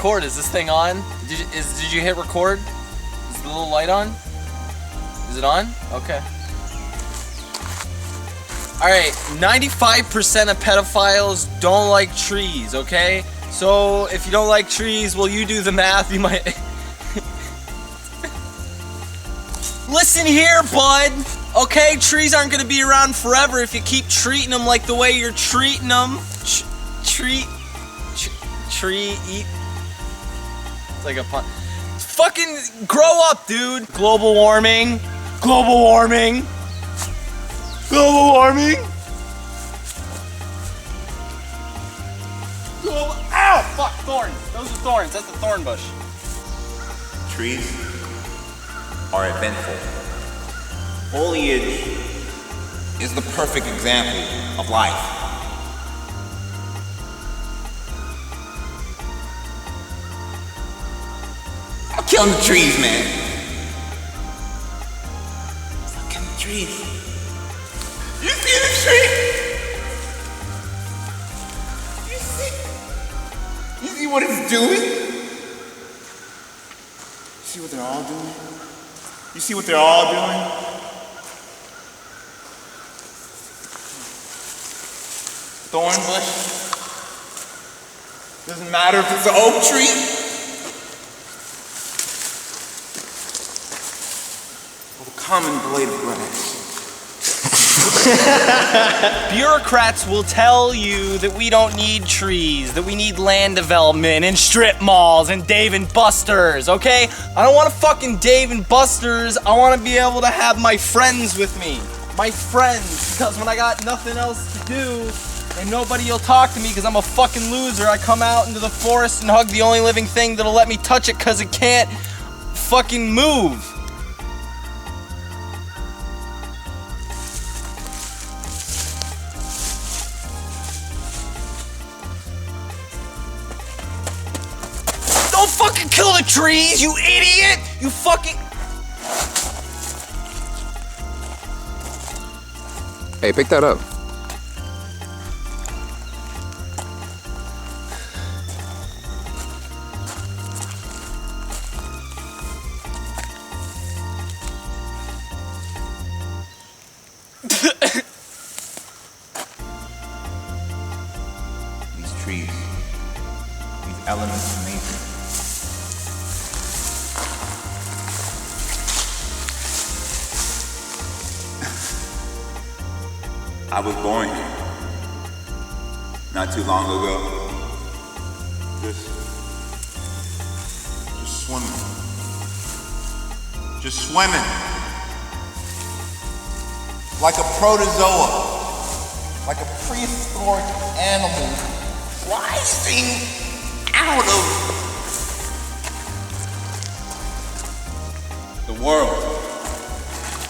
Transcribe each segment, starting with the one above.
record. Is this thing on? Did you hit record? Is the little light on? Is it on? Okay. Alright, 95% of pedophiles don't like trees, okay? So, if you don't like trees, well, you do the math, you might... Listen here, bud! Okay, trees aren't gonna be around forever if you keep treating them like the way you're treating them. Tree, eat. It's like a pun. Fucking grow up, dude! Global warming. Global warming. Global warming. Global. Ow! Fuck, thorns. Those are thorns. That's a thorn bush. Trees are eventful. Foliage is the perfect example of life. Stop killing the trees, man. Stop killing the trees. You see the tree? You see what it's doing? You see what they're all doing? You see what they're all doing? Thorn bush. Doesn't matter if it's an oak tree. Or the common blade of grass. Bureaucrats will tell you that we don't need trees, that we need land development and strip malls and Dave & Buster's, okay? I don't want a fucking Dave & Buster's. I want to be able to have my friends with me. My friends, because when I got nothing else to do and nobody will talk to me because I'm a fucking loser, I come out into the forest and hug the only living thing that'll let me touch it because it can't fucking move. Don't fucking kill the trees, you idiot! You fucking... Hey, pick that up. These trees, these elements of nature. I was born here not too long ago. Just swimming. Just swimming. Like a protozoa. Like a prehistoric animal rising out of the world.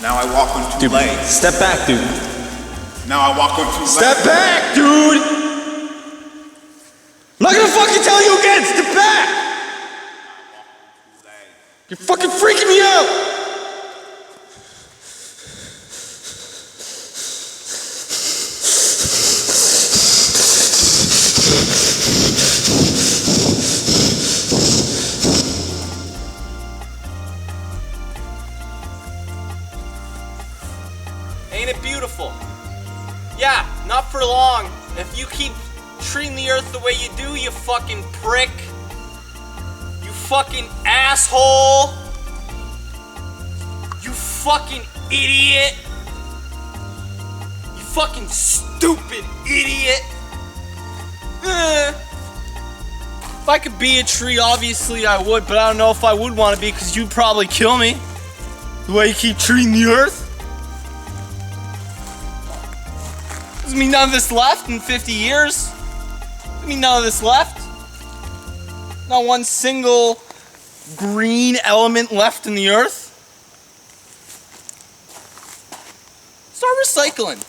Now I walk on two legs. Step back, dude. Now I walk on two legs. Step back, dude! I'm not gonna fucking tell you again, step back! You're fucking freaking me out! Ain't it beautiful? Yeah, not for long. If you keep treating the earth the way you do, you fucking prick. You fucking asshole. You fucking idiot. You fucking stupid idiot. If I could be a tree, obviously I would, but I don't know if I would want to be because you'd probably kill me. The way you keep treating the earth. Doesn't mean none of this left in 50 years. Doesn't mean none of this left. Not one single green element left in the earth. Start recycling.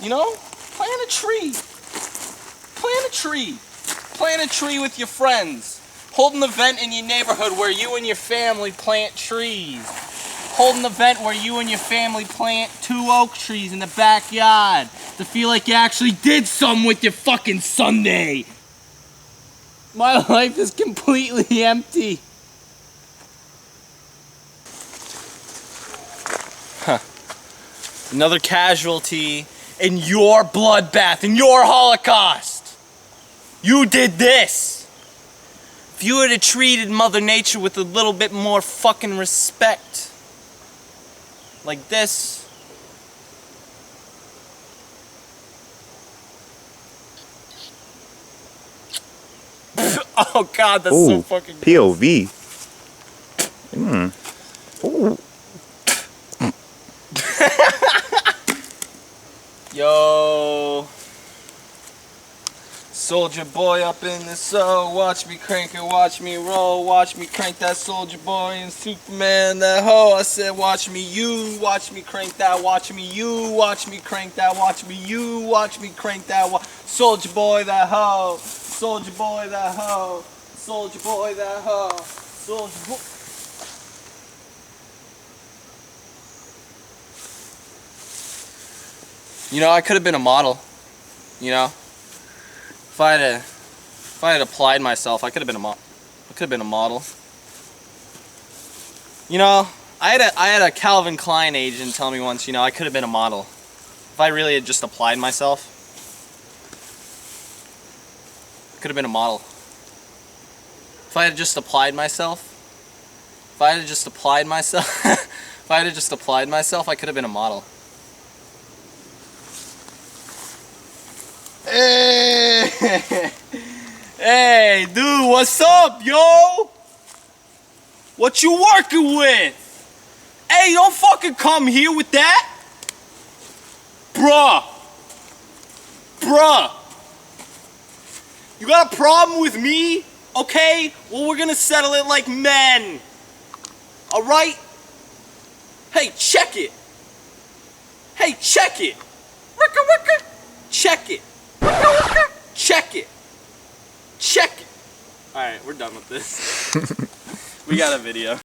You know? Plant a tree. Plant a tree. Plant a tree with your friends. Hold an event in your neighborhood where you and your family plant trees. Hold an event where you and your family plant 2 oak trees in the backyard to feel like you actually did something with your fucking Sunday. My life is completely empty. Huh. Another casualty in your bloodbath, in your Holocaust. You did this. If you would have treated Mother Nature with a little bit more fucking respect, like this. Oh God, that's so fucking gross. POV. Ooh. Yo, soldier boy up in the soul. Watch me crank it, watch me roll. Watch me crank that soldier boy and Superman that hoe. I said watch me you, watch me crank that. Watch me you, watch me crank that. Watch me you, watch me crank that. Soldier boy that hoe. Soldier boy that hoe. Soldier boy that hoe. Soldier boy. You know, I could have been a model. You know, if I had applied myself, I could have been a model. I could have been a model. You know, I had a Calvin Klein agent tell me once. You know, I could have been a model if I really had just applied myself. I could have been a model. If I had just applied myself. If I had just applied myself. If I had just applied myself, I could have been a model. Hey, hey, dude, what's up, yo? What you working with? Hey, don't fucking come here with that. Bruh. You got a problem with me? Okay, well, we're gonna settle it like men. Alright? Hey, check it. Hey, check it. Check it. Check it. Check it. Alright, we're done with this. We got a video.